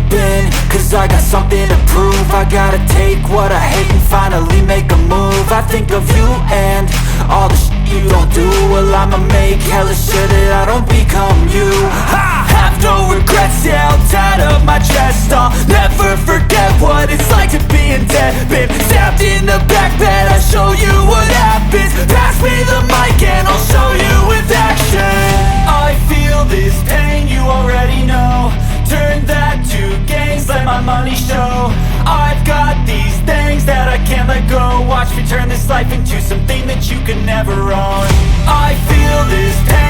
been, cause I got something to prove. I gotta take what I hate and finally make a move. I think of you and all the shit you don't do. Well, I'ma make hella sure that I don't become you. I have no regrets, yeah, I'll tie up my chest. I'll never forget what it's like to be in debt. Been stabbed in the back bed, I'll show you what happens. Pass me the mic and I'll show you with action. I feel this pain, you already know. Turn that to gains, let my money show. I've got these things that I can't let go. Watch me turn this life into something that you can never own. I feel this pain.